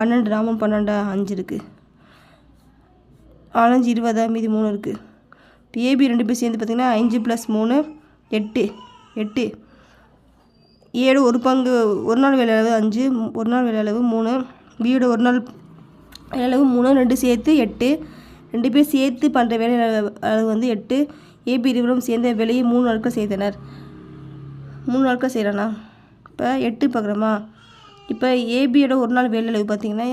12 நாம 12 5 இருக்குது. 4 5 20 மீதி 3 இருக்குது. இப்போ ஏபி 2 பேர் சேர்ந்து பார்த்திங்கன்னா 5 + 3 8 8 ஏடு ஒரு பங்கு ஒரு நாள் வேலை அளவு 5 ஒரு நாள் வேலை அளவு 3 பியோட ஒரு நாள் வேலை அளவு 3 2 சேர்த்து 8 2 பேர் சேர்த்து பண்ணுற வேலை அளவு வந்து 8 ஏபி இருவரும் சேர்ந்த வேலையை 3 நாட்கள் செய்தனர். 3 நாட்கள் செய்கிறானா இப்போ 8 பார்க்குறோமா. இப்போ ஏபியோட ஒரு நாள் வேலை அளவு பார்த்திங்கன்னா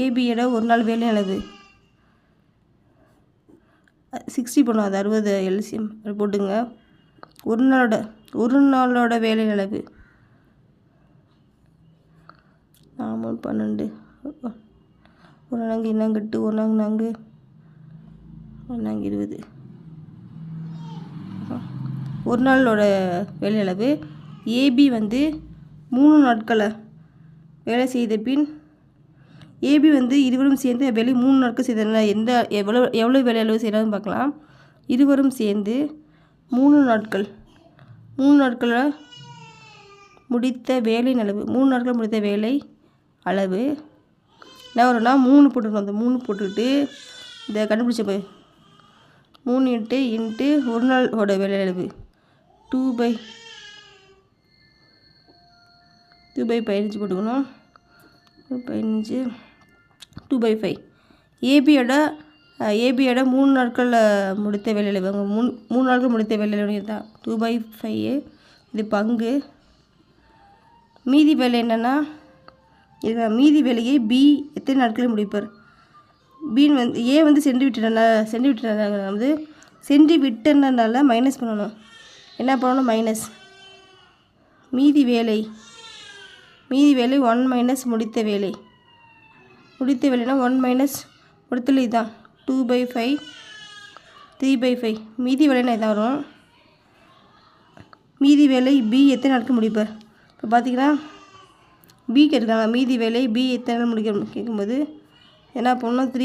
ஏபியோட ஒரு நாள் வேலை அளவு 60 பண்ணும், அது 60 எல்சிஎம் போட்டுங்க. ஒரு நாளோட வேலை அளவு 4 12 1 நாங்கு இன்னும் 8 1 நாங்கு 20 ஒரு நாளோட வேலை அளவு. ஏபி வந்து 3 நாட்களை வேலை செய்த பின் ஏபி வந்து இருவரும் சேர்ந்து வேலை 3 நாட்கள் செய்தனர். எவ்வளோ வேலை அளவு செய்கிறான்னு பார்க்கலாம். இருவரும் சேர்ந்து 3 நாட்களில் முடித்த வேலை அளவு 3 நாட்கள் முடித்த வேலை அளவு என்ன வரும்னா 3 போட்டுருக்கோம். அந்த 3 போட்டுக்கிட்டு இந்த கண்டுபிடிச்ச போய் 3 இன்ட்டு ஒரு நாளோட வேலை அளவு 2/15 போட்டுக்கணும். 15 2/5 ஏபியோட 3 நாட்களில் முடித்த வேலை அளவு 3 நாட்கள் முடித்த வேலை அளவு தான் 2/5. இது பங்கு. மீதி வேலை என்னென்னா இது மீதி வேலையை பி எத்தனை நாட்களில் முடிப்பார். பின்னு வந்து ஏ வந்து சென்று விட்டனால மைனஸ் பண்ணணும். என்ன பண்ணணும் மைனஸ் மீதி வேலை 1 மைனஸ் முடித்த வேலைனா 1 மைனஸ் முடித்தல் இதுதான் 2/5 3/5 மீதி வேலைனா இதான் வரும். மீதி வேலை பி எத்தனை நாட்கள் முடிப்பார். இப்போ பார்த்தீங்கன்னா பி கேட்குறாங்க மீதி வேலை பி எத்தனை நாள் முடிக்க கேட்கும்போது என்ன பண்ணணும் 3